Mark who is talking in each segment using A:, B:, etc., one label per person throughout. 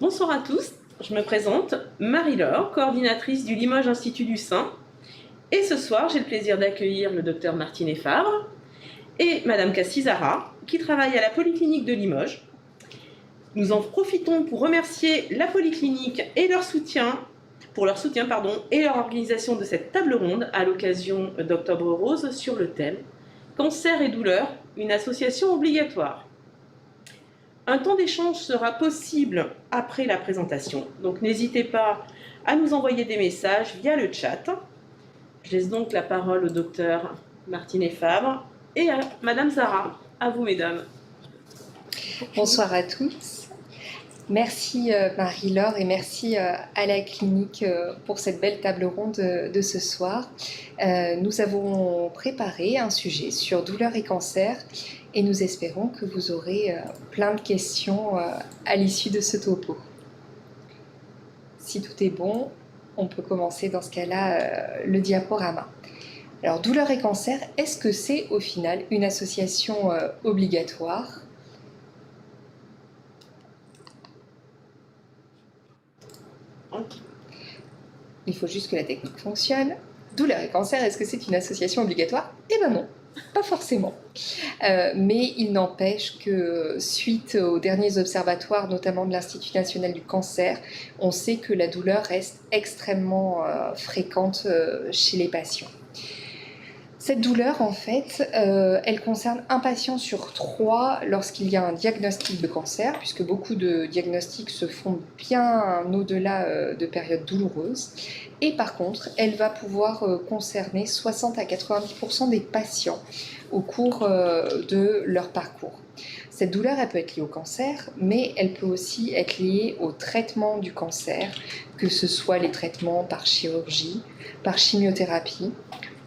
A: Bonsoir à tous, je me présente, Marie-Laure, coordinatrice du Limoges Institut du Sein. Et ce soir, j'ai le plaisir d'accueillir le docteur Martinet Fabre et Madame Cassizara, qui travaillent à la Polyclinique de Limoges. Nous en profitons pour remercier la Polyclinique et leur soutien et leur organisation de cette table ronde à l'occasion d'Octobre Rose sur le thème « Cancer et douleur, une association obligatoire ». Un temps d'échange sera possible après la présentation, donc n'hésitez pas à nous envoyer des messages via le chat. Je laisse donc la parole au docteur Martinet Fabre et à Madame Zara. À vous, mesdames.
B: Bonsoir à tous. Merci Marie-Laure et merci à la clinique pour cette belle table ronde de ce soir. Nous avons préparé un sujet sur douleur et cancer et nous espérons que vous aurez plein de questions à l'issue de ce topo. Si tout est bon, on peut commencer dans ce cas-là le diaporama. Alors, douleur et cancer, est-ce que c'est au final une association obligatoire ? Il faut juste que la technique fonctionne. Douleur et cancer, est-ce que c'est une association obligatoire ? Eh bien non, pas forcément. Mais il n'empêche que suite aux derniers observatoires, notamment de l'Institut national du cancer, on sait que la douleur reste extrêmement fréquente chez les patients. Cette douleur, en fait, elle concerne un patient sur 3 lorsqu'il y a un diagnostic de cancer, puisque beaucoup de diagnostics se font bien au-delà de périodes douloureuses. Et par contre, elle va pouvoir concerner 60 à 90% des patients au cours de leur parcours. Cette douleur, elle peut être liée au cancer, mais elle peut aussi être liée au traitement du cancer, que ce soit les traitements par chirurgie, par chimiothérapie,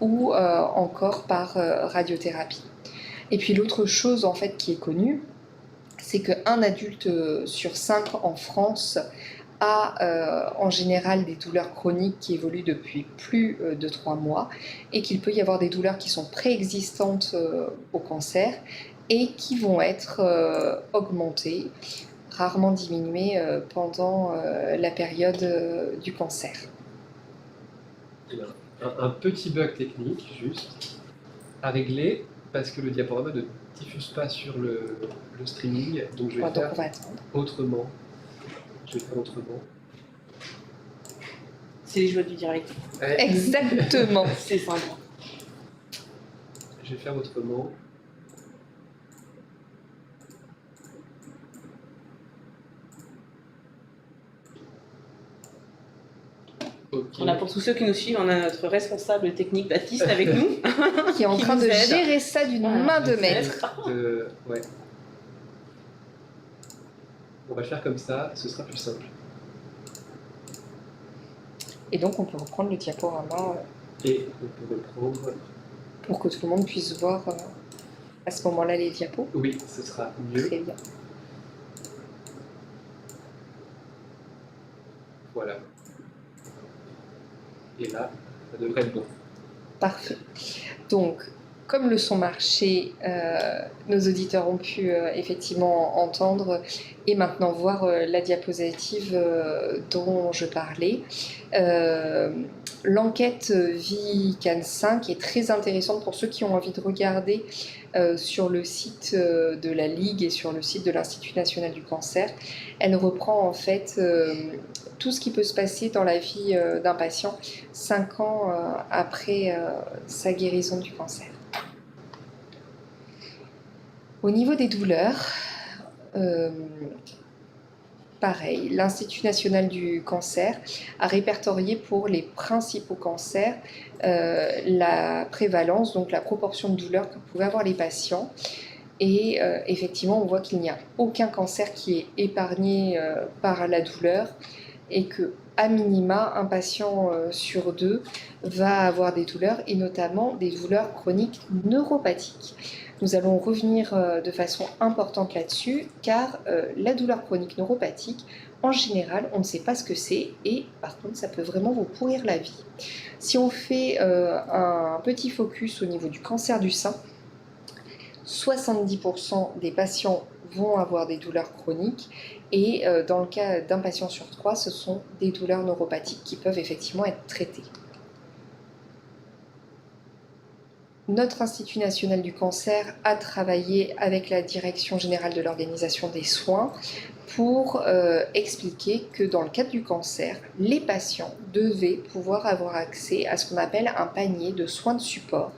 B: ou encore par radiothérapie. Et puis l'autre chose en fait qui est connue, c'est qu'un adulte sur 5 en France a en général des douleurs chroniques qui évoluent depuis plus de 3 mois et qu'il peut y avoir des douleurs qui sont préexistantes au cancer et qui vont être augmentées, rarement diminuées pendant la période du cancer.
C: Un petit bug technique, juste, à régler, parce que le diaporama ne diffuse pas sur le streaming, donc je vais faire autrement.
A: C'est les joies du direct.
B: Exactement.
A: C'est simple.
C: Je vais faire autrement. Okay.
A: On a pour tous ceux qui nous suivent, on a notre responsable technique Baptiste avec nous.
B: Qui est en train de gérer ça d'une main de maître.
C: Ouais. On va le faire comme ça, ce sera plus simple.
B: Et donc on peut reprendre le diaporama.
C: Et on peut reprendre...
B: Pour que tout le monde puisse voir à ce moment-là les diapos.
C: Oui, ce sera mieux.
B: Très bien.
C: Voilà. Et là, ça devrait être bon.
B: Parfait. Donc, comme le son marchait, nos auditeurs ont pu effectivement entendre et maintenant voir la diapositive dont je parlais. L'enquête VICAN5 est très intéressante pour ceux qui ont envie de regarder sur le site de la Ligue et sur le site de l'Institut national du cancer. Elle reprend en fait tout ce qui peut se passer dans la vie d'un patient 5 ans après sa guérison du cancer. Au niveau des douleurs, pareil, l'Institut national du cancer a répertorié pour les principaux cancers la prévalence, donc la proportion de douleurs que pouvaient avoir les patients. Et effectivement, on voit qu'il n'y a aucun cancer qui est épargné par la douleur et que, à minima, un patient sur 2 va avoir des douleurs et notamment des douleurs chroniques neuropathiques. Nous allons revenir de façon importante là-dessus, car la douleur chronique neuropathique, en général, on ne sait pas ce que c'est et par contre, ça peut vraiment vous pourrir la vie. Si on fait un petit focus au niveau du cancer du sein, 70% des patients vont avoir des douleurs chroniques et dans le cas d'un patient sur 3, ce sont des douleurs neuropathiques qui peuvent effectivement être traitées. Notre Institut national du cancer a travaillé avec la Direction générale de l'organisation des soins pour expliquer que dans le cadre du cancer, les patients devaient pouvoir avoir accès à ce qu'on appelle un panier de soins de support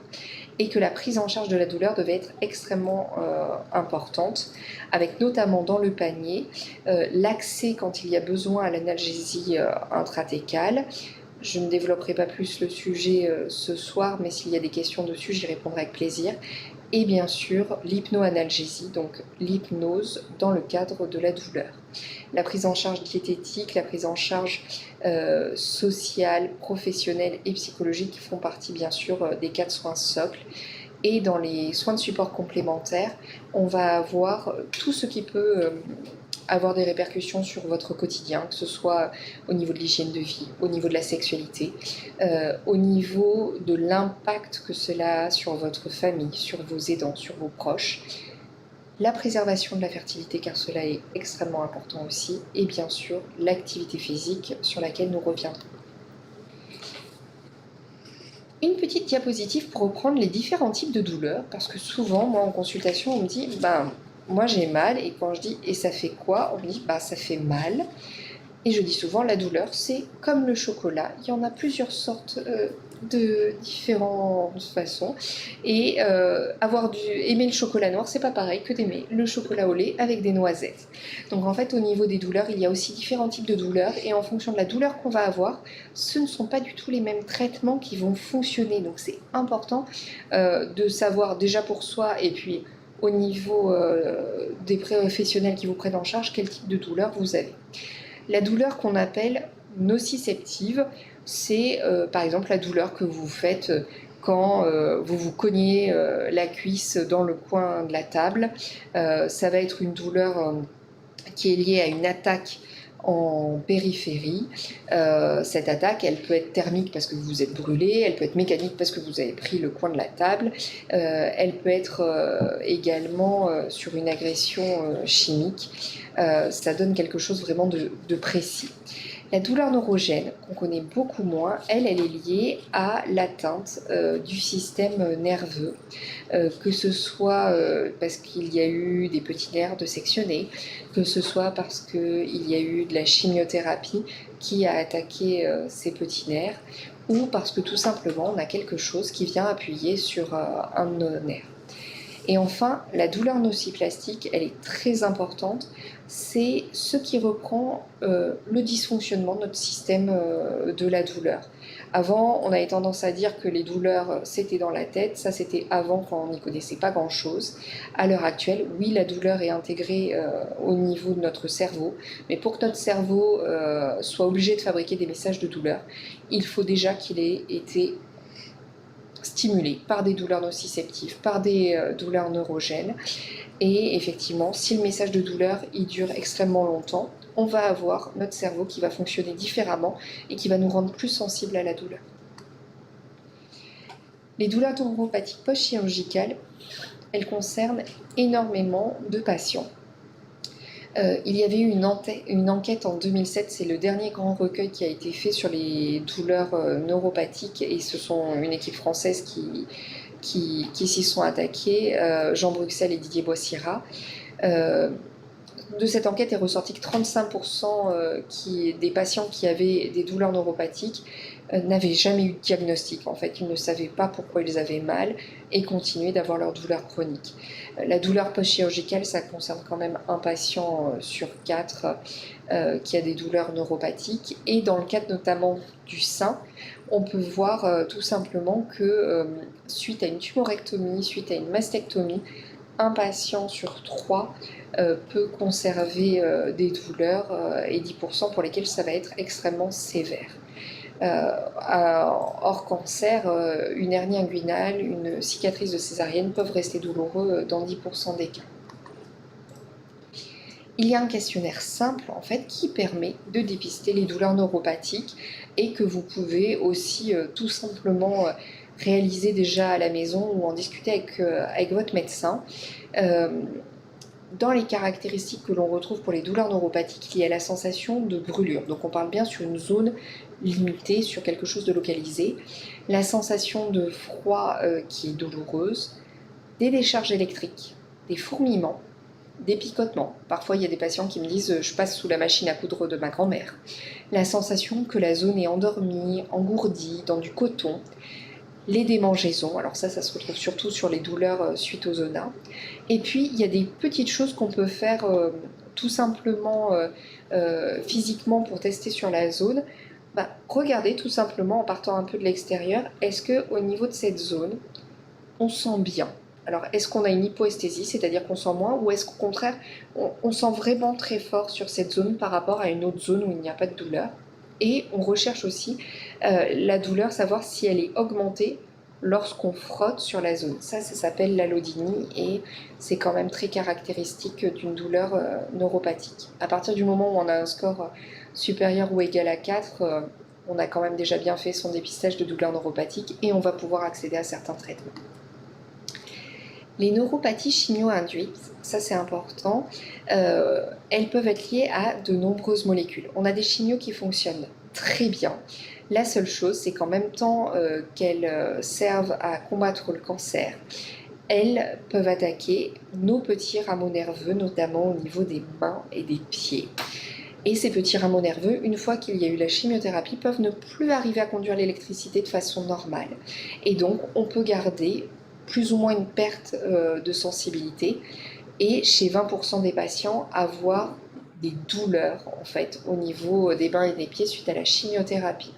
B: et que la prise en charge de la douleur devait être extrêmement importante, avec notamment dans le panier l'accès quand il y a besoin à l'analgésie intrathecale. Je ne développerai pas plus le sujet ce soir, mais s'il y a des questions dessus, j'y répondrai avec plaisir. Et bien sûr, l'hypnoanalgésie, donc l'hypnose dans le cadre de la douleur. La prise en charge diététique, la prise en charge sociale, professionnelle et psychologique font partie bien sûr des 4 soins socles. Et dans les soins de support complémentaires, on va avoir tout ce qui peut avoir des répercussions sur votre quotidien, que ce soit au niveau de l'hygiène de vie, au niveau de la sexualité, au niveau de l'impact que cela a sur votre famille, sur vos aidants, sur vos proches, la préservation de la fertilité car cela est extrêmement important aussi, et bien sûr l'activité physique sur laquelle nous reviendrons. Une petite diapositive pour reprendre les différents types de douleurs, parce que souvent, moi en consultation, on me dit moi j'ai mal, et quand je dis et ça fait quoi, on me dit ça fait mal. Et je dis souvent la douleur c'est comme le chocolat, il y en a plusieurs sortes de différentes façons, et aimer le chocolat noir c'est pas pareil que d'aimer le chocolat au lait avec des noisettes. Donc en fait au niveau des douleurs il y a aussi différents types de douleurs, et en fonction de la douleur qu'on va avoir, ce ne sont pas du tout les mêmes traitements qui vont fonctionner. Donc c'est important de savoir déjà pour soi, et puis au niveau des professionnels qui vous prennent en charge, quel type de douleur vous avez. La douleur qu'on appelle nociceptive, c'est par exemple la douleur que vous faites quand vous vous cognez la cuisse dans le coin de la table. Ça va être une douleur qui est liée à une attaque en périphérie. Cette attaque, elle peut être thermique parce que vous vous êtes brûlé, elle peut être mécanique parce que vous avez pris le coin de la table, elle peut être également sur une agression chimique. Ça donne quelque chose vraiment de précis. La douleur neurogène, qu'on connaît beaucoup moins, elle est liée à l'atteinte du système nerveux, que ce soit parce qu'il y a eu des petits nerfs de sectionnés, que ce soit parce qu'il y a eu de la chimiothérapie qui a attaqué ces petits nerfs, ou parce que tout simplement on a quelque chose qui vient appuyer sur un de nos nerfs. Et enfin, la douleur nociplastique, elle est très importante. C'est ce qui reprend le dysfonctionnement de notre système de la douleur. Avant, on avait tendance à dire que les douleurs, c'était dans la tête. Ça, c'était avant, quand on n'y connaissait pas grand-chose. À l'heure actuelle, oui, la douleur est intégrée au niveau de notre cerveau. Mais pour que notre cerveau soit obligé de fabriquer des messages de douleur, il faut déjà qu'il ait été stimulé par des douleurs nociceptives, par des douleurs neurogènes. Et effectivement, si le message de douleur il dure extrêmement longtemps, on va avoir notre cerveau qui va fonctionner différemment et qui va nous rendre plus sensibles à la douleur. Les douleurs neuropathiques post-chirurgicales, elles concernent énormément de patients. Il y avait eu une enquête en 2007, c'est le dernier grand recueil qui a été fait sur les douleurs neuropathiques, et ce sont une équipe française qui s'y sont attaqués, Jean Bruxelles et Didier Boissira. De cette enquête est ressorti que 35% des patients qui avaient des douleurs neuropathiques n'avaient jamais eu de diagnostic. En fait, ils ne savaient pas pourquoi ils avaient mal et continuaient d'avoir leur douleur chronique. La douleur post-chirurgicale, ça concerne quand même un patient sur 4 qui a des douleurs neuropathiques. Et dans le cadre notamment du sein, on peut voir tout simplement que suite à une tumorectomie, suite à une mastectomie, un patient sur 3 peut conserver des douleurs et 10% pour lesquelles ça va être extrêmement sévère. Hors cancer, une hernie inguinale, une cicatrice de césarienne peuvent rester douloureux dans 10% des cas. Il y a un questionnaire simple en fait qui permet de dépister les douleurs neuropathiques et que vous pouvez aussi tout simplement réaliser déjà à la maison ou en discuter avec votre médecin. dans les caractéristiques que l'on retrouve pour les douleurs neuropathiques, il y a la sensation de brûlure. Donc on parle bien sur une zone limitée, sur quelque chose de localisé. La sensation de froid qui est douloureuse, des décharges électriques, des fourmillements, des picotements. Parfois, il y a des patients qui me disent « je passe sous la machine à coudre de ma grand-mère ». La sensation que la zone est endormie, engourdie, dans du coton. Les démangeaisons, alors ça se retrouve surtout sur les douleurs suite aux zonas. Et puis, il y a des petites choses qu'on peut faire tout simplement physiquement pour tester sur la zone. Regardez tout simplement en partant un peu de l'extérieur, est-ce qu'au niveau de cette zone, on sent bien ? Alors, est-ce qu'on a une hypoesthésie, c'est-à-dire qu'on sent moins, ou est-ce qu'au contraire, on sent vraiment très fort sur cette zone par rapport à une autre zone où il n'y a pas de douleur ? Et on recherche aussi la douleur, savoir si elle est augmentée lorsqu'on frotte sur la zone. Ça s'appelle l'allodynie et c'est quand même très caractéristique d'une douleur neuropathique. À partir du moment où on a un score supérieur ou égal à 4, on a quand même déjà bien fait son dépistage de douleur neuropathique et on va pouvoir accéder à certains traitements. Les neuropathies chimio-induites, ça c'est important, elles peuvent être liées à de nombreuses molécules. On a des chimios qui fonctionnent très bien. La seule chose, c'est qu'en même temps qu'elles servent à combattre le cancer, elles peuvent attaquer nos petits rameaux nerveux, notamment au niveau des mains et des pieds. Et ces petits rameaux nerveux, une fois qu'il y a eu la chimiothérapie, peuvent ne plus arriver à conduire l'électricité de façon normale. Et donc, on peut garder plus ou moins une perte de sensibilité et chez 20% des patients avoir des douleurs en fait au niveau des mains et des pieds suite à la chimiothérapie.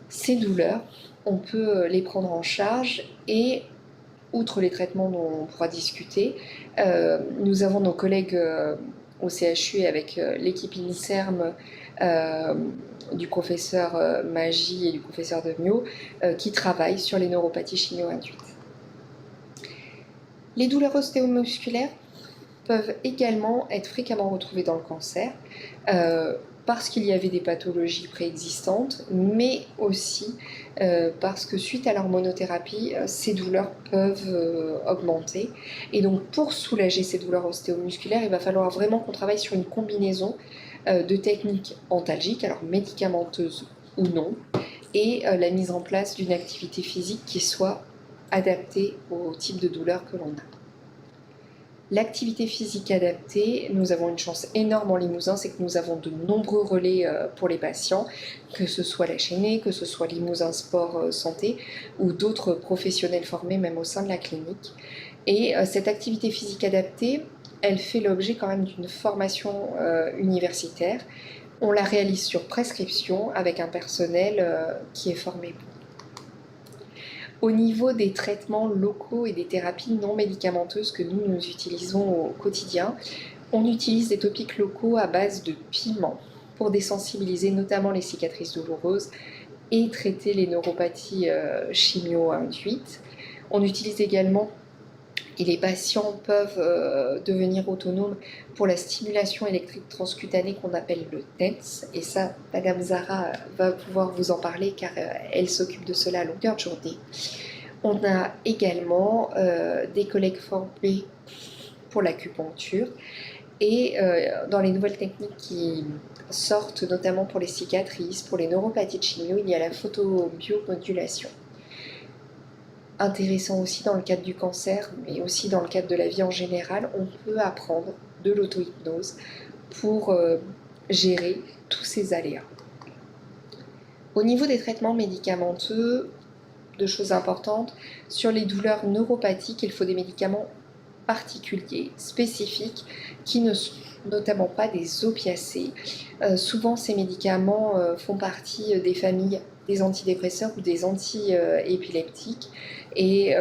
B: Ces douleurs, on peut les prendre en charge et outre les traitements dont on pourra discuter, nous avons nos collègues au CHU et avec l'équipe INSERM du professeur Magie et du professeur Demio qui travaillent sur les neuropathies chimio-induites. Les douleurs ostéomusculaires peuvent également être fréquemment retrouvées dans le cancer parce qu'il y avait des pathologies préexistantes, mais aussi parce que suite à l'hormonothérapie, ces douleurs peuvent augmenter. Et donc pour soulager ces douleurs ostéomusculaires, il va falloir vraiment qu'on travaille sur une combinaison de techniques antalgiques, alors médicamenteuses ou non, et la mise en place d'une activité physique qui soit adaptée au type de douleur que l'on a. L'activité physique adaptée, nous avons une chance énorme en Limousin, c'est que nous avons de nombreux relais pour les patients, que ce soit la Chaînée, que ce soit Limousin Sport Santé ou d'autres professionnels formés même au sein de la clinique. Et cette activité physique adaptée, elle fait l'objet quand même d'une formation universitaire. On la réalise sur prescription avec un personnel qui est formé pour. Au niveau des traitements locaux et des thérapies non médicamenteuses que nous utilisons au quotidien, on utilise des topiques locaux à base de piment pour désensibiliser notamment les cicatrices douloureuses et traiter les neuropathies chimio-induites. On utilise également, et les patients peuvent devenir autonomes pour la stimulation électrique transcutanée qu'on appelle le TENS. Et ça, Madame Zara va pouvoir vous en parler car elle s'occupe de cela à longueur de journée. On a également des collègues formés pour l'acupuncture. Et dans les nouvelles techniques qui sortent, notamment pour les cicatrices, pour les neuropathies de chimio, il y a la photobiomodulation. Intéressant aussi dans le cadre du cancer, mais aussi dans le cadre de la vie en général, on peut apprendre de l'auto-hypnose pour gérer tous ces aléas. Au niveau des traitements médicamenteux, deux choses importantes, sur les douleurs neuropathiques, il faut des médicaments particuliers, spécifiques, qui ne sont notamment pas des opiacés. Souvent, ces médicaments font partie des familles des antidépresseurs ou des anti-épileptiques. Et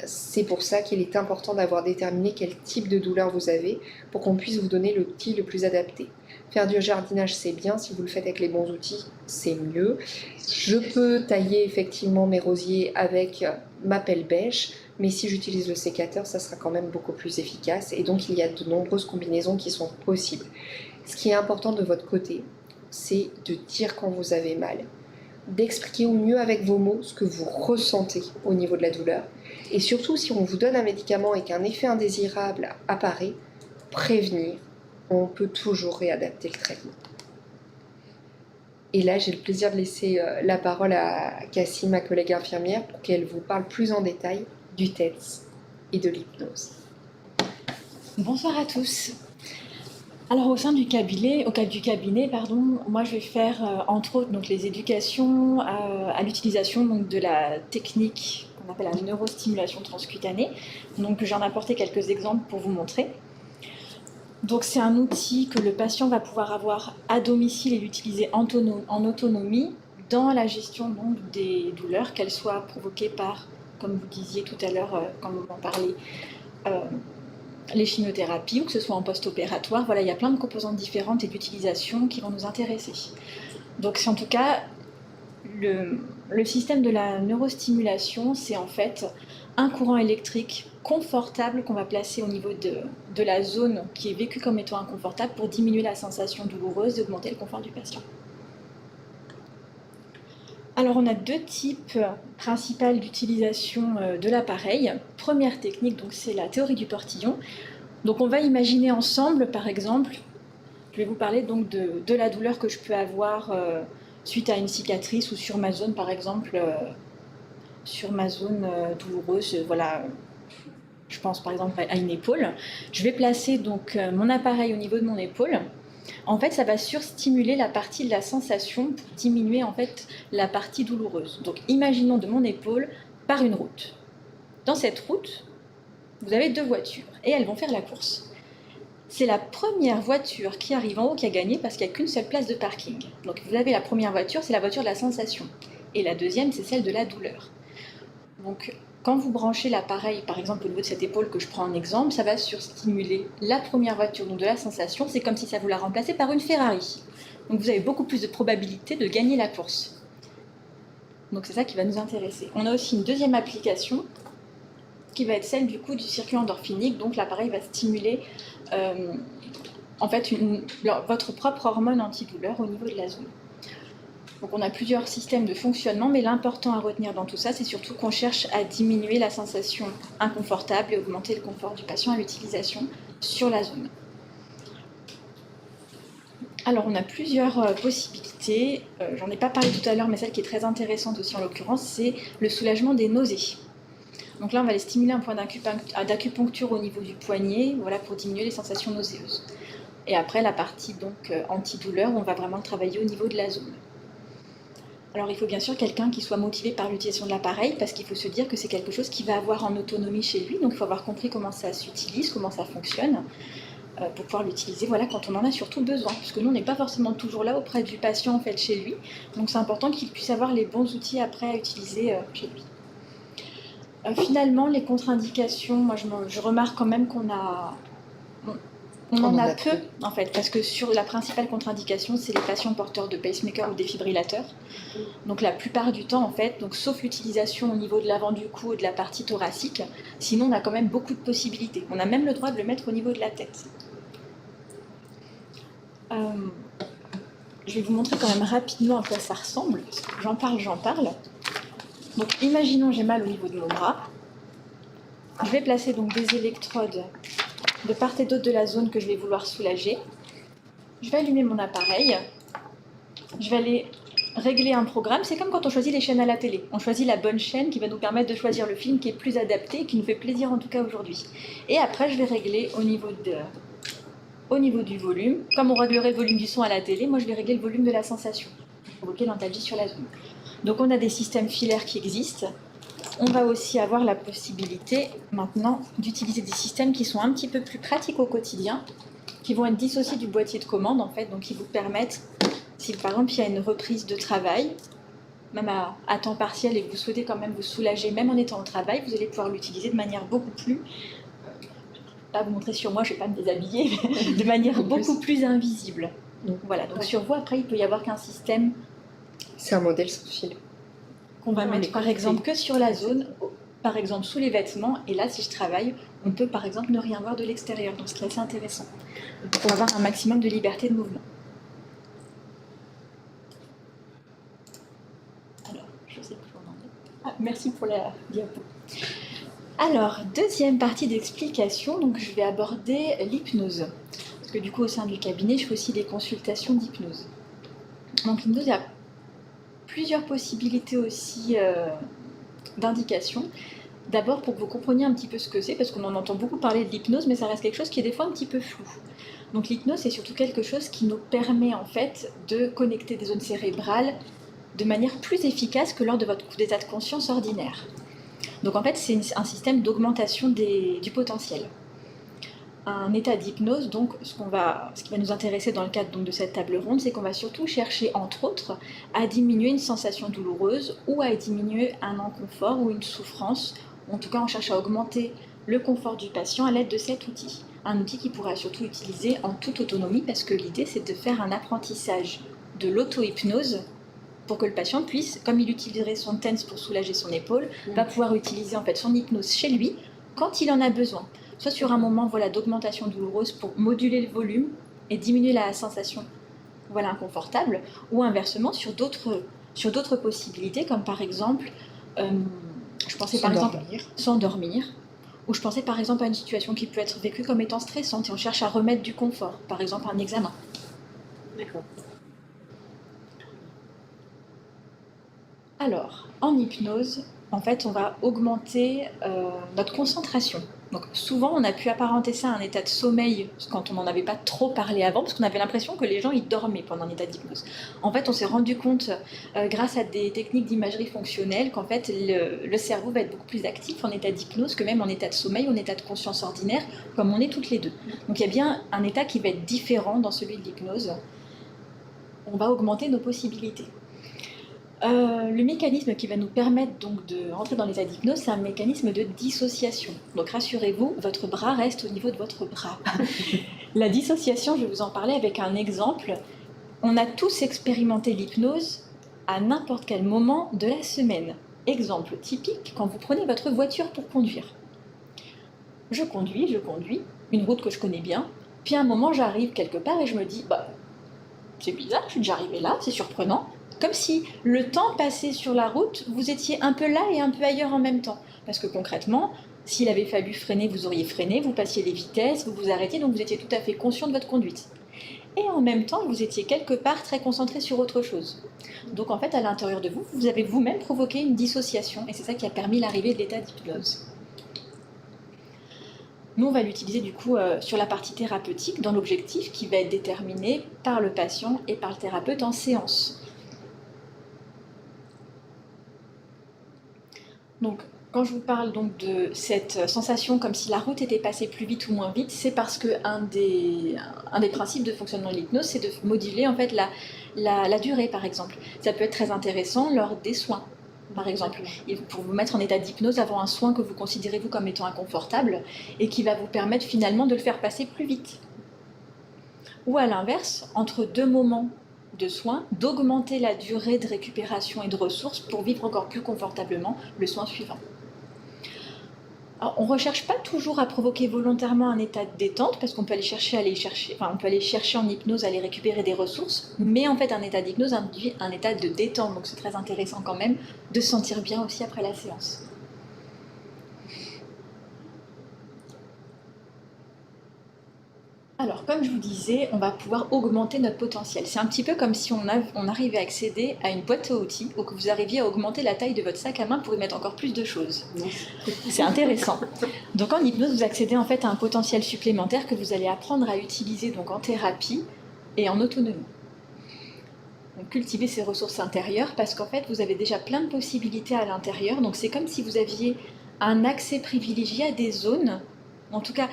B: c'est pour ça qu'il est important d'avoir déterminé quel type de douleur vous avez pour qu'on puisse vous donner l'outil le plus adapté. Faire du jardinage, c'est bien. Si vous le faites avec les bons outils, c'est mieux. Je peux tailler effectivement mes rosiers avec ma pelle bêche, mais si j'utilise le sécateur, ça sera quand même beaucoup plus efficace. Et donc, il y a de nombreuses combinaisons qui sont possibles. Ce qui est important de votre côté, c'est de dire quand vous avez mal, d'expliquer au mieux avec vos mots ce que vous ressentez au niveau de la douleur. Et surtout, si on vous donne un médicament et qu'un effet indésirable apparaît, prévenir, on peut toujours réadapter le traitement. Et là, j'ai le plaisir de laisser la parole à Cassie, ma collègue infirmière, pour qu'elle vous parle plus en détail du TEDS et de l'hypnose.
D: Bonsoir à tous. Alors au sein du cabinet, moi je vais faire entre autres donc, les éducations à l'utilisation donc, de la technique qu'on appelle la neurostimulation transcutanée. Donc j'en ai apporté quelques exemples pour vous montrer. Donc c'est un outil que le patient va pouvoir avoir à domicile et l'utiliser en autonomie dans la gestion donc, des douleurs, qu'elles soient provoquées par, comme vous disiez tout à l'heure quand vous m'en parlez, les chimiothérapies ou que ce soit en post-opératoire. Voilà, il y a plein de composantes différentes et d'utilisation qui vont nous intéresser. Donc c'est en tout cas le système de la neurostimulation, c'est en fait un courant électrique confortable qu'on va placer au niveau de la zone qui est vécue comme étant inconfortable pour diminuer la sensation douloureuse et augmenter le confort du patient. Alors on a deux types principaux d'utilisation de l'appareil. Première technique, donc c'est la théorie du portillon. Donc on va imaginer ensemble, par exemple, je vais vous parler donc de la douleur que je peux avoir suite à une cicatrice ou sur ma zone, par exemple, sur ma zone douloureuse, voilà. Je pense par exemple à une épaule. Je vais placer donc mon appareil au niveau de mon épaule. En fait, ça va surstimuler la partie de la sensation pour diminuer en fait la partie douloureuse. Donc, imaginons de mon épaule par une route. Dans cette route, vous avez deux voitures et elles vont faire la course. C'est la première voiture qui arrive en haut qui a gagné parce qu'il n'y a qu'une seule place de parking. Donc, vous avez la première voiture, c'est la voiture de la sensation. Et la deuxième, c'est celle de la douleur. Donc, quand vous branchez l'appareil, par exemple au niveau de cette épaule que je prends en exemple, ça va surstimuler la première voiture, donc de la sensation. C'est comme si ça vous la remplaçait par une Ferrari. Donc vous avez beaucoup plus de probabilité de gagner la course. Donc c'est ça qui va nous intéresser. On a aussi une deuxième application qui va être celle du coup du circuit endorphinique. Donc l'appareil va stimuler en fait votre propre hormone antidouleur au niveau de la zone. Donc on a plusieurs systèmes de fonctionnement, mais l'important à retenir dans tout ça, c'est surtout qu'on cherche à diminuer la sensation inconfortable et augmenter le confort du patient à l'utilisation sur la zone. Alors on a plusieurs possibilités, j'en ai pas parlé tout à l'heure, mais celle qui est très intéressante aussi en l'occurrence, c'est le soulagement des nausées. Donc là on va aller stimuler un point d'acupuncture au niveau du poignet, voilà, pour diminuer les sensations nauséeuses. Et après la partie donc antidouleur, on va vraiment travailler au niveau de la zone. Alors il faut bien sûr quelqu'un qui soit motivé par l'utilisation de l'appareil, parce qu'il faut se dire que c'est quelque chose qu'il va avoir en autonomie chez lui, donc il faut avoir compris comment ça s'utilise, comment ça fonctionne, pour pouvoir l'utiliser voilà, quand on en a surtout besoin, puisque nous on n'est pas forcément toujours là auprès du patient en fait, chez lui, donc c'est important qu'il puisse avoir les bons outils après à utiliser chez lui. Finalement, les contre-indications, moi je remarque quand même qu'on a... On en a peu, en fait, parce que sur la principale contre-indication, c'est les patients porteurs de pacemaker ou défibrillateurs. Donc la plupart du temps, en fait, donc, sauf l'utilisation au niveau de l'avant du cou et de la partie thoracique, sinon on a quand même beaucoup de possibilités. On a même le droit de le mettre au niveau de la tête. Je vais vous montrer quand même rapidement à quoi ça ressemble. J'en parle. Donc imaginons j'ai mal au niveau de mon bras. Je vais placer donc des électrodes de part et d'autre de la zone que je vais vouloir soulager. Je vais allumer mon appareil. Je vais aller régler un programme. C'est comme quand on choisit les chaînes à la télé. On choisit la bonne chaîne qui va nous permettre de choisir le film qui est plus adapté et qui nous fait plaisir en tout cas aujourd'hui. Et après, je vais régler au niveau du volume. Comme on réglerait le volume du son à la télé, moi je vais régler le volume de la sensation pour provoquer l'antalgie sur la zone. Donc on a des systèmes filaires qui existent. On va aussi avoir la possibilité maintenant d'utiliser des systèmes qui sont un petit peu plus pratiques au quotidien, qui vont être dissociés du boîtier de commande en fait, donc qui vous permettent, si par exemple il y a une reprise de travail, même à temps partiel et que vous souhaitez quand même vous soulager, même en étant au travail, vous allez pouvoir l'utiliser de manière beaucoup plus, je ne vais pas vous montrer sur moi, je ne vais pas me déshabiller, mais de manière beaucoup plus invisible. Donc voilà, donc sur vous après il peut y avoir qu'un système.
B: C'est un modèle sans fil.
D: Qu'on va mettre par exemple que sur la zone, par exemple sous les vêtements, et là si je travaille, on peut par exemple ne rien voir de l'extérieur, donc ce qui est assez intéressant, pour avoir un maximum de liberté de mouvement. Alors, je sais plus où on en est. Ah, merci pour la diapo. Alors, deuxième partie d'explication, donc je vais aborder l'hypnose. Parce que du coup, au sein du cabinet, je fais aussi des consultations d'hypnose. Donc l'hypnose, il y a plusieurs possibilités aussi d'indication. D'abord, pour que vous compreniez un petit peu ce que c'est, parce qu'on en entend beaucoup parler de l'hypnose, mais ça reste quelque chose qui est des fois un petit peu flou. Donc l'hypnose, c'est surtout quelque chose qui nous permet en fait de connecter des zones cérébrales de manière plus efficace que lors de votre état de conscience ordinaire. Donc en fait, c'est un système d'augmentation du potentiel. Un état d'hypnose, donc ce qui va nous intéresser dans le cadre donc, de cette table ronde, c'est qu'on va surtout chercher, entre autres, à diminuer une sensation douloureuse ou à diminuer un inconfort ou une souffrance. En tout cas, on cherche à augmenter le confort du patient à l'aide de cet outil. Un outil qu'il pourra surtout utiliser en toute autonomie, parce que l'idée, c'est de faire un apprentissage de l'auto-hypnose pour que le patient puisse, comme il utiliserait son TENS pour soulager son épaule, va pouvoir utiliser en fait son hypnose chez lui quand il en a besoin. Soit sur un moment d'augmentation douloureuse pour moduler le volume et diminuer la sensation inconfortable, ou inversement sur d'autres possibilités, comme par exemple, je pensais par exemple s'endormir, ou je pensais par exemple à une situation qui peut être vécue comme étant stressante et on cherche à remettre du confort, par exemple un examen.
A: D'accord.
D: Alors, en hypnose, en fait, on va augmenter notre concentration. Donc, souvent, on a pu apparenter ça à un état de sommeil quand on n'en avait pas trop parlé avant, parce qu'on avait l'impression que les gens ils dormaient pendant un état d'hypnose. En fait, on s'est rendu compte, grâce à des techniques d'imagerie fonctionnelle, qu'en fait, le cerveau va être beaucoup plus actif en état d'hypnose que même en état de sommeil ou en état de conscience ordinaire, comme on est toutes les deux. Donc, il y a bien un état qui va être différent dans celui de l'hypnose. On va augmenter nos possibilités. Le mécanisme qui va nous permettre donc de rentrer dans l'état d'hypnose, c'est un mécanisme de dissociation. Donc rassurez-vous, votre bras reste au niveau de votre bras. La dissociation, je vais vous en parler avec un exemple. On a tous expérimenté l'hypnose à n'importe quel moment de la semaine. Exemple typique, quand vous prenez votre voiture pour conduire. Je conduis, une route que je connais bien, puis à un moment j'arrive quelque part et je me dis, c'est bizarre, je suis déjà arrivée là, c'est surprenant. Comme si le temps passé sur la route, vous étiez un peu là et un peu ailleurs en même temps. Parce que concrètement, s'il avait fallu freiner, vous auriez freiné, vous passiez les vitesses, vous vous arrêtiez, donc vous étiez tout à fait conscient de votre conduite. Et en même temps, vous étiez quelque part très concentré sur autre chose. Donc en fait, à l'intérieur de vous, vous avez vous-même provoqué une dissociation, et c'est ça qui a permis l'arrivée de l'état d'hypnose. Nous, on va l'utiliser du coup sur la partie thérapeutique, dans l'objectif qui va être déterminé par le patient et par le thérapeute en séance. Donc, quand je vous parle donc de cette sensation comme si la route était passée plus vite ou moins vite, c'est parce qu'un des principes de fonctionnement de l'hypnose, c'est de moduler en fait la durée, par exemple. Ça peut être très intéressant lors des soins, par exemple. Et pour vous mettre en état d'hypnose avant un soin que vous considérez vous comme étant inconfortable et qui va vous permettre finalement de le faire passer plus vite. Ou à l'inverse, entre deux moments de soins, d'augmenter la durée de récupération et de ressources pour vivre encore plus confortablement le soin suivant. Alors, on ne recherche pas toujours à provoquer volontairement un état de détente, parce qu'on peut aller chercher en hypnose à aller récupérer des ressources, mais en fait un état d'hypnose induit un état de détente, donc c'est très intéressant quand même de se sentir bien aussi après la séance. Alors, comme je vous disais, on va pouvoir augmenter notre potentiel. C'est un petit peu comme si on arrivait à accéder à une boîte à outils ou que vous arriviez à augmenter la taille de votre sac à main pour y mettre encore plus de choses. C'est intéressant. Donc en hypnose, vous accédez en fait à un potentiel supplémentaire que vous allez apprendre à utiliser donc en thérapie et en autonomie. Donc cultiver ces ressources intérieures parce qu'en fait, vous avez déjà plein de possibilités à l'intérieur. Donc c'est comme si vous aviez un accès privilégié à des zones, en tout cas.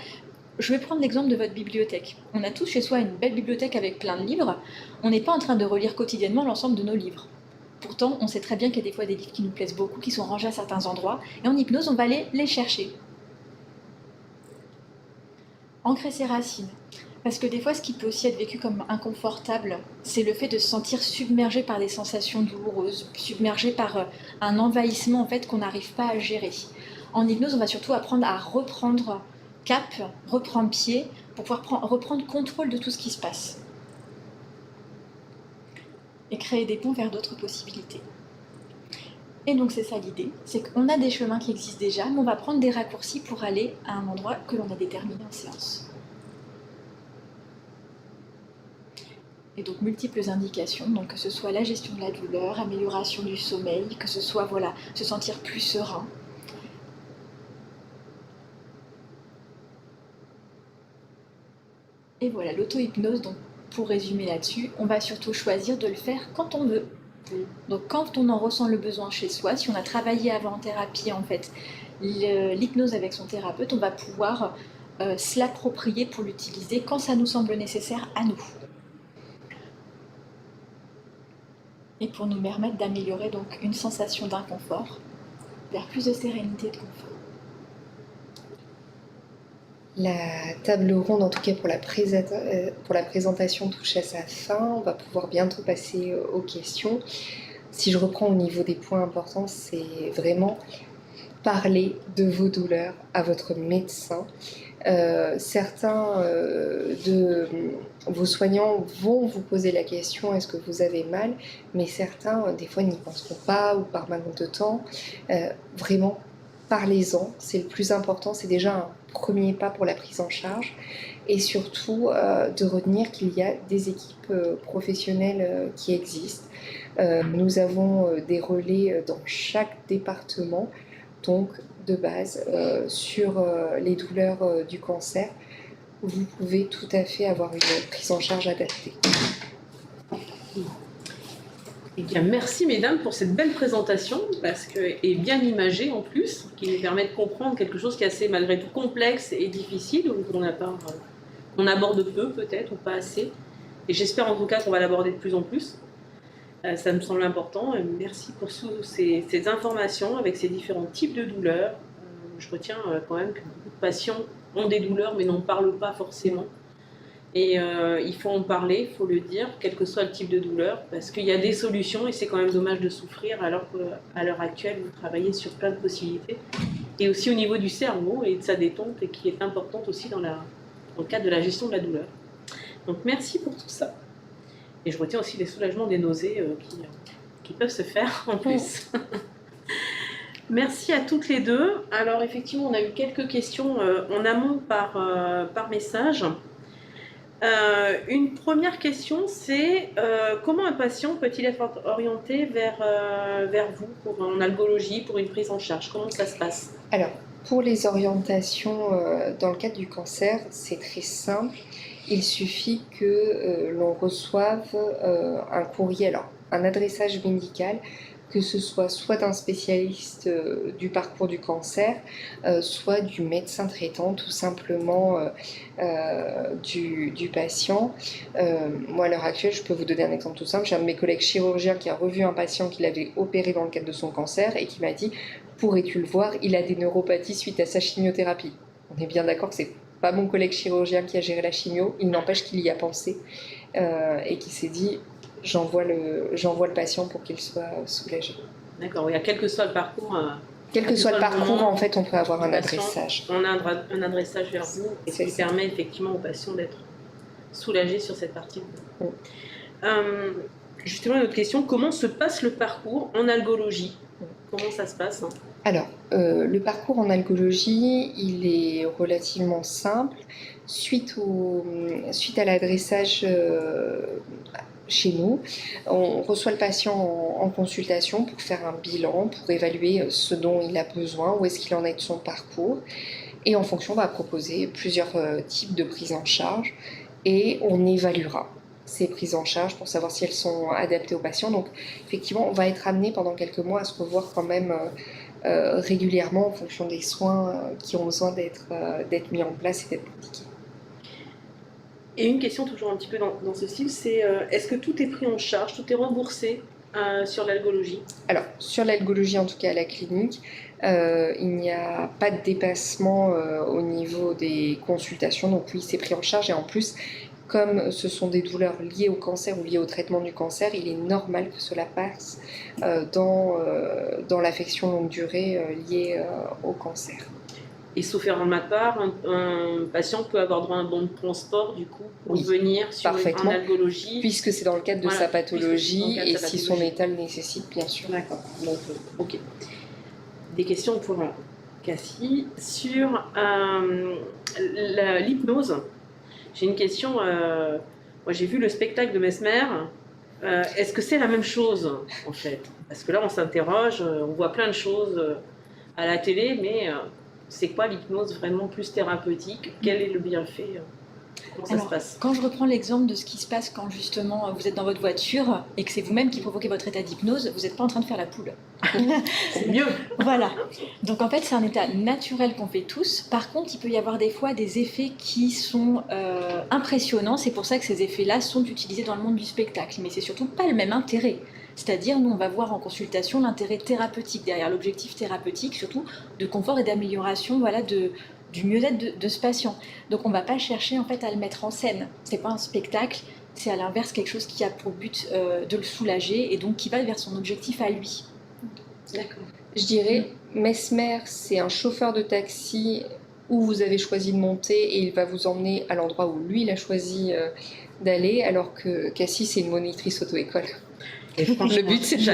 D: Je vais prendre l'exemple de votre bibliothèque. On a tous chez soi une belle bibliothèque avec plein de livres. On n'est pas en train de relire quotidiennement l'ensemble de nos livres. Pourtant, on sait très bien qu'il y a des fois des livres qui nous plaisent beaucoup, qui sont rangés à certains endroits. Et en hypnose, on va aller les chercher. Ancrer ses racines. Parce que des fois, ce qui peut aussi être vécu comme inconfortable, c'est le fait de se sentir submergé par des sensations douloureuses, submergé par un envahissement en fait, qu'on n'arrive pas à gérer. En hypnose, on va surtout apprendre à reprendre cap, reprendre pied, pour pouvoir reprendre contrôle de tout ce qui se passe. Et créer des ponts vers d'autres possibilités. Et donc c'est ça l'idée, c'est qu'on a des chemins qui existent déjà, mais on va prendre des raccourcis pour aller à un endroit que l'on a déterminé en séance. Et donc multiples indications, donc que ce soit la gestion de la douleur, amélioration du sommeil, que ce soit voilà, se sentir plus serein. Et voilà, l'auto-hypnose, donc pour résumer là-dessus, on va surtout choisir de le faire quand on veut. Donc quand on en ressent le besoin chez soi, si on a travaillé avant en thérapie en fait l'hypnose avec son thérapeute, on va pouvoir se l'approprier pour l'utiliser quand ça nous semble nécessaire à nous. Et pour nous permettre d'améliorer donc une sensation d'inconfort vers plus de sérénité et de confort.
B: La table ronde, en tout cas pour la présentation, touche à sa fin. On va pouvoir bientôt passer aux questions. Si je reprends au niveau des points importants, c'est vraiment parler de vos douleurs à votre médecin. Certains de vos soignants vont vous poser la question est-ce que vous avez mal, mais certains des fois n'y penseront pas ou par manque de temps. Vraiment, parlez-en, c'est le plus important, c'est déjà un premier pas pour la prise en charge et surtout de retenir qu'il y a des équipes professionnelles qui existent. Nous avons des relais dans chaque département, donc de base sur les douleurs du cancer, vous pouvez tout à fait avoir une prise en charge adaptée.
A: Eh bien, merci mesdames pour cette belle présentation, et bien imagée en plus, qui nous permet de comprendre quelque chose qui est assez malgré tout complexe et difficile, ou qu'on aborde peu peut-être, ou pas assez. Et j'espère en tout cas qu'on va l'aborder de plus en plus. Ça me semble important. Et merci pour ces informations avec ces différents types de douleurs. Je retiens quand même que beaucoup de patients ont des douleurs mais n'en parlent pas forcément. Et il faut en parler, il faut le dire, quel que soit le type de douleur, parce qu'il y a des solutions et c'est quand même dommage de souffrir alors qu'à l'heure actuelle, vous travaillez sur plein de possibilités. Et aussi au niveau du cerveau et de sa détente, et qui est importante aussi dans le cadre de la gestion de la douleur. Donc merci pour tout ça. Et je retiens aussi les soulagements des nausées qui peuvent se faire en plus. Merci à toutes les deux. Alors effectivement, on a eu quelques questions en amont par message. Une première question, c'est comment un patient peut-il être orienté vers vous en algologie pour une prise en charge? Comment ça se passe?
B: Alors, pour les orientations dans le cadre du cancer, c'est très simple. Il suffit que l'on reçoive un courrier, alors un adressage médical, que ce soit d'un spécialiste du parcours du cancer, soit du médecin traitant, tout simplement du patient. Moi, à l'heure actuelle, je peux vous donner un exemple tout simple. J'ai un de mes collègues chirurgiens qui a revu un patient qu'il avait opéré dans le cadre de son cancer et qui m'a dit « Pourrais-tu le voir, il a des neuropathies suite à sa chimiothérapie ». On est bien d'accord que c'est pas mon collègue chirurgien qui a géré la chimio, il n'empêche qu'il y a pensé et qui s'est dit j'envoie le patient pour qu'il soit soulagé.
A: D'accord, oui, quel que soit le parcours.
B: Quel que soit le parcours, en fait, on peut avoir un adressage.
A: On a un adressage vers vous et qui permet effectivement aux patients d'être soulagés sur cette partie. Justement, une autre question, comment se passe le parcours en algologie? Comment ça se passe?
B: Alors, le parcours en algologie, il est relativement simple. Suite à l'adressage chez nous, on reçoit le patient en consultation pour faire un bilan, pour évaluer ce dont il a besoin, où est-ce qu'il en est de son parcours. Et en fonction, on va proposer plusieurs types de prises en charge et on évaluera ces prises en charge pour savoir si elles sont adaptées aux patients. Donc, effectivement, on va être amené pendant quelques mois à se revoir quand même régulièrement en fonction des soins qui ont besoin d'être mis en place et d'être pratiqués.
A: Et une question toujours un petit peu dans ce style, c'est est-ce que tout est pris en charge, tout est remboursé sur l'algologie?
B: Alors, sur l'algologie, en tout cas à la clinique, il n'y a pas de dépassement au niveau des consultations. Donc oui, c'est pris en charge et en plus, comme ce sont des douleurs liées au cancer ou liées au traitement du cancer, il est normal que cela passe dans l'affection longue durée liée au cancer.
A: Et sauf erreur de ma part, un patient peut avoir droit à un bon de transport du coup pour
B: Oui,
A: venir sur en algologie.
B: Puisque c'est dans le cadre de sa pathologie et si son
A: pathologie.
B: état le nécessite, bien sûr.
A: D'accord. Donc, ok. Des questions pour Cassie sur l'hypnose. J'ai une question. Moi, j'ai vu le spectacle de Mesmer. Est-ce que c'est la même chose en fait? Parce que là, on s'interroge, on voit plein de choses à la télé, mais c'est quoi l'hypnose vraiment plus thérapeutique? Quel est le bienfait? Comment ça se passe?
D: Quand je reprends l'exemple de ce qui se passe quand justement vous êtes dans votre voiture et que c'est vous-même qui provoquez votre état d'hypnose, vous n'êtes pas en train de faire la poule.
A: C'est mieux.
D: Voilà. Donc en fait, c'est un état naturel qu'on fait tous. Par contre, il peut y avoir des fois des effets qui sont impressionnants. C'est pour ça que ces effets-là sont utilisés dans le monde du spectacle. Mais c'est surtout pas le même intérêt. C'est-à-dire, nous, on va voir en consultation l'intérêt thérapeutique derrière l'objectif thérapeutique, surtout de confort et d'amélioration, voilà, du mieux-être de ce patient. Donc on ne va pas chercher en fait à le mettre en scène. C'est pas un spectacle, c'est à l'inverse quelque chose qui a pour but de le soulager et donc qui va vers son objectif à lui.
A: D'accord.
B: Je dirais, Mesmer, c'est un chauffeur de taxi où vous avez choisi de monter et il va vous emmener à l'endroit où lui, il a choisi d'aller, alors que Cassie, c'est une monitrice auto-école. Le but, c'est de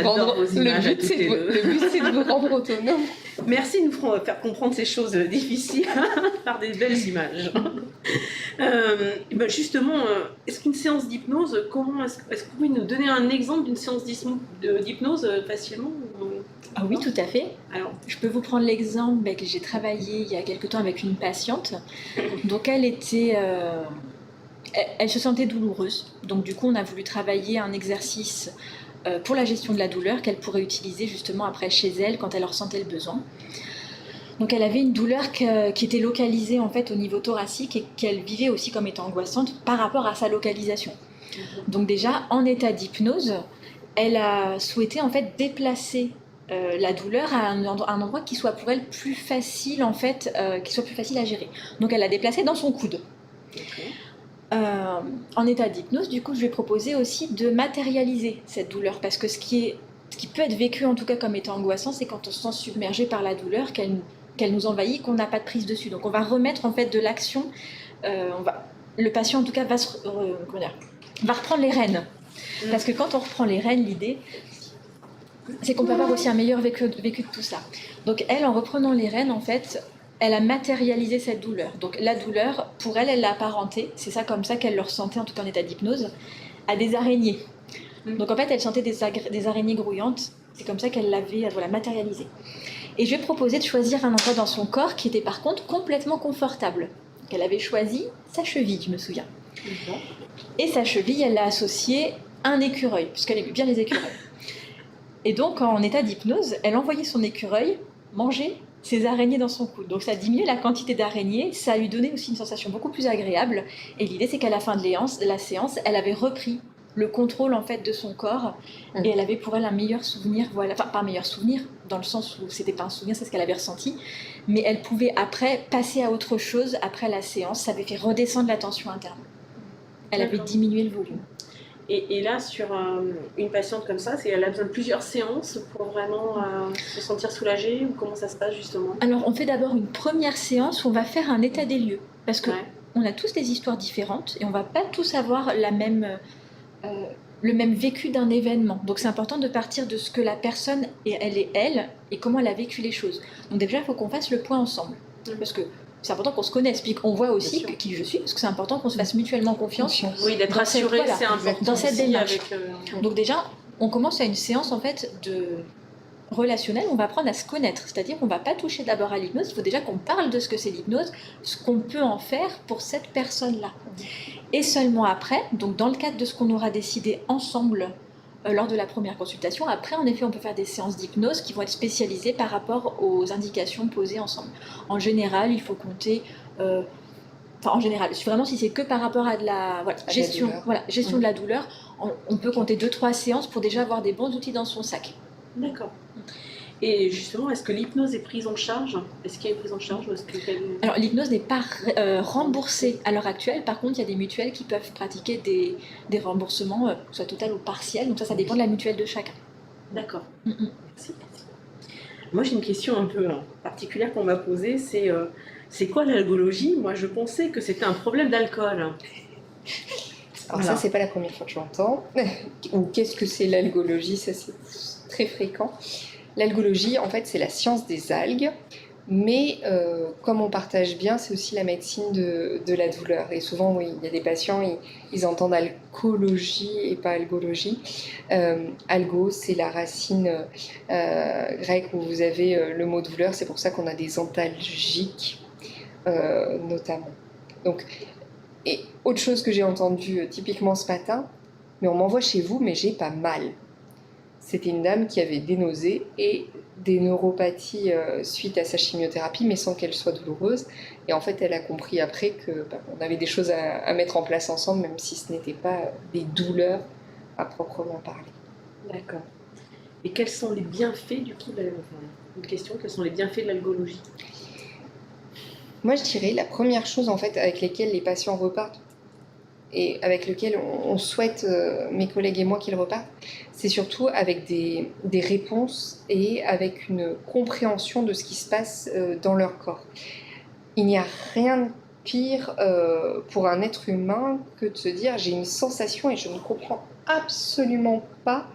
B: vous rendre autonome.
A: Merci de nous faire comprendre ces choses difficiles par des belles images. Justement, est-ce qu'une séance d'hypnose, est-ce que vous pouvez nous donner un exemple d'une séance d'hypnose facilement?
D: Ah oui, tout à fait.
A: Alors,
D: je peux vous prendre l'exemple que j'ai travaillé il y a quelque temps avec une patiente. Donc elle était... elle se sentait douloureuse. Donc du coup, on a voulu travailler un exercice pour la gestion de la douleur qu'elle pourrait utiliser justement après chez elle quand elle en ressentait le besoin. Donc elle avait une douleur qui était localisée en fait au niveau thoracique et qu'elle vivait aussi comme étant angoissante par rapport à sa localisation. Donc déjà en état d'hypnose, elle a souhaité en fait déplacer la douleur à un endroit qui soit pour elle plus facile en fait, qui soit plus facile à gérer. Donc elle l'a déplacée dans son coude.
A: okay.
D: En état d'hypnose, du coup, je vais proposer aussi de matérialiser cette douleur parce que ce qui peut être vécu en tout cas comme étant angoissant, c'est quand on se sent submergé par la douleur, qu'elle nous envahit, qu'on n'a pas de prise dessus. Donc on va remettre en fait de l'action. Le patient en tout cas va reprendre les rênes. Parce que quand on reprend les rênes, l'idée, c'est qu'on peut avoir aussi un meilleur vécu de tout ça. Donc elle, en reprenant les rênes, en fait, elle a matérialisé cette douleur. Donc la douleur, pour elle, elle l'a apparentée, c'est ça comme ça qu'elle le ressentait, en tout cas en état d'hypnose, à des araignées. Donc en fait, elle sentait des araignées grouillantes, c'est comme ça qu'elle l'avait matérialisé. Et je lui ai proposé de choisir un endroit dans son corps qui était par contre complètement confortable. Donc elle avait choisi sa cheville, je me souviens. Et sa cheville, elle l'a associée à un écureuil, puisqu'elle aimait bien les écureuils. Et donc en état d'hypnose, elle envoyait son écureuil manger ces araignées dans son coude. Donc ça diminuait la quantité d'araignées, ça lui donnait aussi une sensation beaucoup plus agréable. Et l'idée, c'est qu'à la fin de la séance, elle avait repris le contrôle en fait de son corps et elle avait pour elle un meilleur souvenir, enfin pas un meilleur souvenir dans le sens où c'était pas un souvenir, c'est ce qu'elle avait ressenti, mais elle pouvait après passer à autre chose après la séance, ça avait fait redescendre la tension interne. Elle avait diminué le volume.
A: Et là, sur une patiente comme ça, elle a besoin de plusieurs séances pour vraiment se sentir soulagée ou comment ça se passe justement?
D: Alors, on fait d'abord une première séance où on va faire un état des lieux. Parce qu'on a tous des histoires différentes et on ne va pas tous avoir le même vécu d'un événement. Donc, c'est important de partir de ce que la personne, elle et comment elle a vécu les choses. Donc, déjà, il faut qu'on fasse le point ensemble. Parce que c'est important qu'on se connaisse, puis qu'on voit aussi qui je suis, parce que c'est important qu'on se fasse mutuellement confiance.
A: Oui, d'être rassuré, c'est important
D: dans cette démarche.
A: Avec,
D: Donc déjà, on commence à une séance en fait relationnelle, on va apprendre à se connaître, c'est-à-dire qu'on ne va pas toucher d'abord à l'hypnose, il faut déjà qu'on parle de ce que c'est l'hypnose, ce qu'on peut en faire pour cette personne-là. Et seulement après, donc dans le cadre de ce qu'on aura décidé ensemble lors de la première consultation. Après, en effet, on peut faire des séances d'hypnose qui vont être spécialisées par rapport aux indications posées ensemble. En général, il faut compter... en général, vraiment si c'est que par rapport à de la gestion de la douleur, on peut compter 2-3 séances pour déjà avoir des bons outils dans son sac.
A: D'accord. Et justement, est-ce que l'hypnose est prise en charge? Est-ce qu'il y a une prise en charge ou est-ce que...
D: Alors, l'hypnose n'est pas remboursée à l'heure actuelle. Par contre, il y a des mutuelles qui peuvent pratiquer des remboursements, soit total ou partiel. Donc ça dépend de la mutuelle de chacun.
A: D'accord. Merci. Moi, j'ai une question un peu particulière qu'on m'a posée, c'est quoi l'algologie? Moi, je pensais que c'était un problème d'alcool.
B: Alors ça, c'est pas la première fois que je l'entends. Ou qu'est-ce que c'est l'algologie? Ça, c'est très fréquent. L'algologie, en fait, c'est la science des algues, mais comme on partage bien, c'est aussi la médecine de la douleur. Et souvent, oui, il y a des patients, ils entendent alcoologie et pas algologie. Algo, c'est la racine grecque où vous avez le mot douleur, c'est pour ça qu'on a des antalgiques, notamment. Donc, et autre chose que j'ai entendu typiquement ce matin, mais on m'envoie chez vous, mais j'ai pas mal. C'était une dame qui avait des nausées et des neuropathies suite à sa chimiothérapie, mais sans qu'elle soit douloureuse. Et en fait, elle a compris après qu'on avait des choses à mettre en place ensemble, même si ce n'était pas des douleurs à proprement parler.
A: D'accord. Et quels sont les bienfaits du coup une question, quels sont les bienfaits de l'algologie?
B: Moi, je dirais la première chose en fait avec lesquelles les patients repartent et avec lequel on souhaite, mes collègues et moi, qu'ils repartent, c'est surtout avec des réponses et avec une compréhension de ce qui se passe dans leur corps. Il n'y a rien de pire pour un être humain que de se dire j'ai une sensation et je ne comprends absolument pas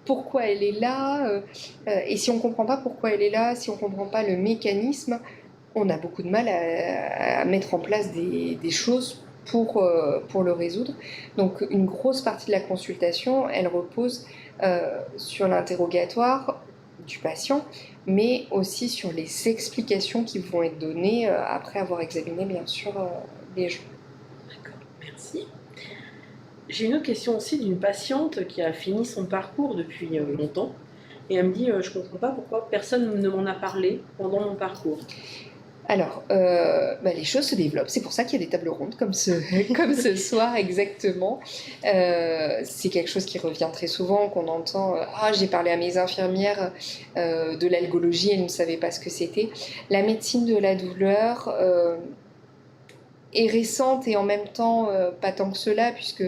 B: pourquoi elle est là. Et si on ne comprend pas pourquoi elle est là, si on ne comprend pas le mécanisme, on a beaucoup de mal à mettre en place des choses pour le résoudre. Donc une grosse partie de la consultation, elle repose sur l'interrogatoire du patient, mais aussi sur les explications qui vont être données après avoir examiné bien sûr les gens.
A: D'accord, merci. J'ai une autre question aussi d'une patiente qui a fini son parcours depuis longtemps et elle me dit je ne comprends pas pourquoi personne ne m'en a parlé pendant mon parcours.
B: Alors, les choses se développent, c'est pour ça qu'il y a des tables rondes comme ce soir exactement. C'est quelque chose qui revient très souvent, qu'on entend j'ai parlé à mes infirmières de l'algologie, elles ne savaient pas ce que c'était. La médecine de la douleur est récente et en même temps pas tant que cela, puisque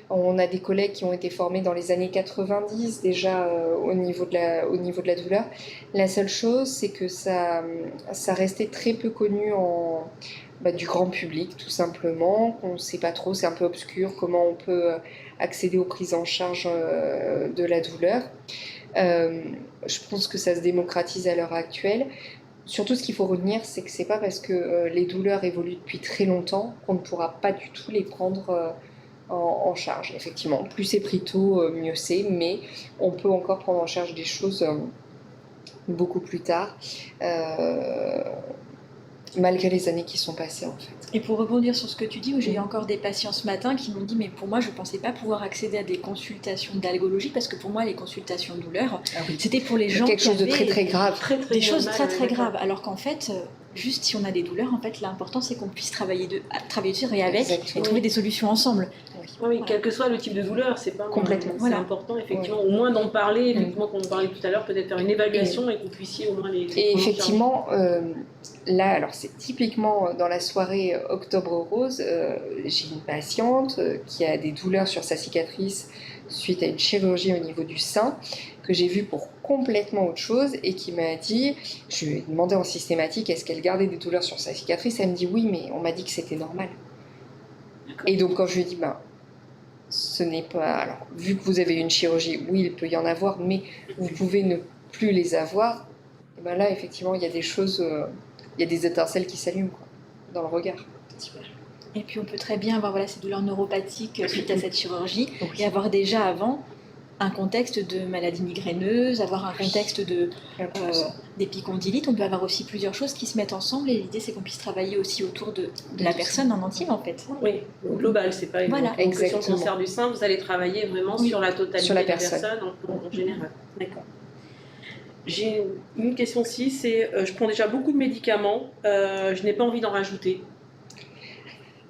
B: on a des collègues qui ont été formés dans les années 90 déjà au niveau de la douleur. La seule chose, c'est que ça restait très peu connu du grand public, tout simplement. On ne sait pas trop, c'est un peu obscur comment on peut accéder aux prises en charge de la douleur. Je pense que ça se démocratise à l'heure actuelle. Surtout, ce qu'il faut retenir, c'est que c'est pas parce que les douleurs évoluent depuis très longtemps qu'on ne pourra pas du tout les prendre en charge. Effectivement, plus c'est pris tôt, mieux c'est, mais on peut encore prendre en charge des choses beaucoup plus tard, malgré les années qui sont passées en fait.
D: Et pour rebondir sur ce que tu dis, j'ai eu encore des patients ce matin qui m'ont dit mais pour moi je ne pensais pas pouvoir accéder à des consultations d'algologie parce que pour moi les consultations de douleur c'était pour les gens
B: quelque chose de très très grave,
D: des choses très très graves, alors qu'en fait juste si on a des douleurs, en fait l'important c'est qu'on puisse travailler dessus et avec et trouver des solutions ensemble.
A: Oui, voilà. Quel que soit le type de douleur, c'est pas
B: complètement.
A: C'est important effectivement, au moins d'en parler, effectivement, comme on parlait tout à l'heure, peut-être faire une évaluation et que vous puissiez au moins les
B: et effectivement, là, alors c'est typiquement dans la soirée Octobre Rose, j'ai une patiente qui a des douleurs sur sa cicatrice suite à une chirurgie au niveau du sein, que j'ai vue pour complètement autre chose et qui m'a dit, je lui ai demandé en systématique est-ce qu'elle gardait des douleurs sur sa cicatrice, elle me dit oui, mais on m'a dit que c'était normal. Et donc quand je lui ai dit ce n'est pas... Alors, vu que vous avez une chirurgie, oui, il peut y en avoir, mais vous pouvez ne plus les avoir. Et bien là, effectivement, il y a des choses, il y a des étincelles qui s'allument dans le regard.
D: Super. Et puis on peut très bien avoir ces douleurs neuropathiques suite à cette chirurgie et avoir déjà avant un contexte de maladie migraineuse, avoir un contexte d'épicondylite. On peut avoir aussi plusieurs choses qui se mettent ensemble et l'idée c'est qu'on puisse travailler aussi autour de la personne en entier en fait.
A: Oui, au global, c'est pas une question de cancer du sein, vous allez travailler vraiment sur la totalité de la personne en général. D'accord. J'ai une question aussi, c'est je prends déjà beaucoup de médicaments, je n'ai pas envie d'en rajouter.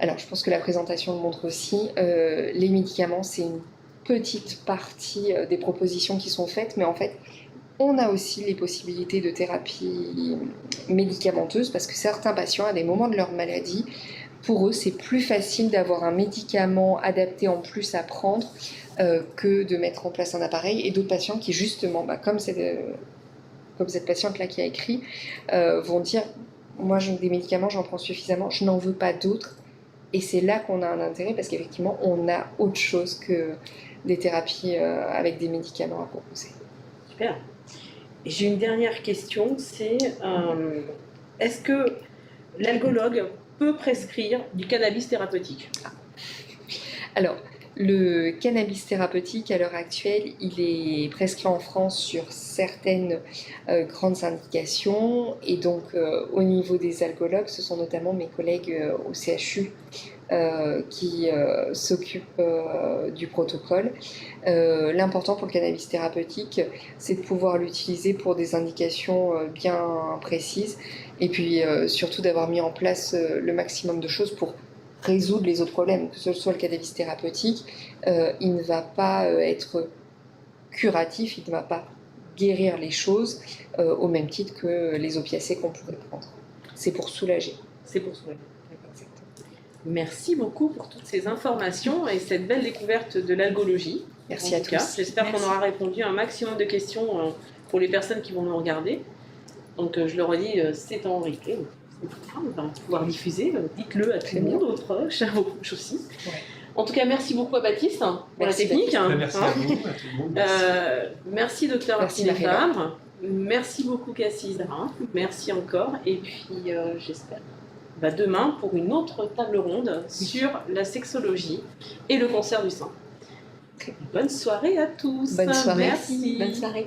B: Alors je pense que la présentation le montre aussi, les médicaments c'est une petite partie des propositions qui sont faites, mais en fait, on a aussi les possibilités de thérapie médicamenteuse parce que certains patients, à des moments de leur maladie, pour eux, c'est plus facile d'avoir un médicament adapté en plus à prendre que de mettre en place un appareil. Et d'autres patients qui, justement, comme comme cette patiente-là qui a écrit, vont dire moi, des médicaments, j'en prends suffisamment, je n'en veux pas d'autres. Et c'est là qu'on a un intérêt parce qu'effectivement, on a autre chose que des thérapies avec des médicaments à proposer.
A: Super. Et j'ai une dernière question, c'est est-ce que l'algologue peut prescrire du cannabis thérapeutique?
B: Alors, le cannabis thérapeutique, à l'heure actuelle, il est prescrit en France sur certaines grandes indications. Et donc, au niveau des algologues, ce sont notamment mes collègues au CHU qui s'occupent du protocole. L'important pour le cannabis thérapeutique, c'est de pouvoir l'utiliser pour des indications bien précises. Et puis, surtout d'avoir mis en place le maximum de choses pour résoudre les autres problèmes, que ce soit le cannabis thérapeutique, il ne va pas être curatif, il ne va pas guérir les choses au même titre que les opiacés qu'on pourrait prendre. C'est pour soulager.
A: C'est pour soulager. Merci beaucoup pour toutes ces informations et cette belle découverte de l'algologie.
B: Merci à tous.
A: J'espère qu'on aura répondu à un maximum de questions pour les personnes qui vont nous regarder. Donc je le redis, c'est en replay. On va pouvoir diffuser, dites-le à tout le monde, aux proches, à vos proches aussi. Ouais. En tout cas, merci beaucoup à Baptiste pour la technique.
C: Merci à vous, à tout le monde.
A: Merci Dr Martine Fabre. Merci beaucoup Cassie Zara. Merci encore. Et puis j'espère demain pour une autre table ronde sur la sexologie et le cancer du sein. Bonne soirée à tous.
B: Bonne soirée.
A: Merci.
B: Bonne soirée.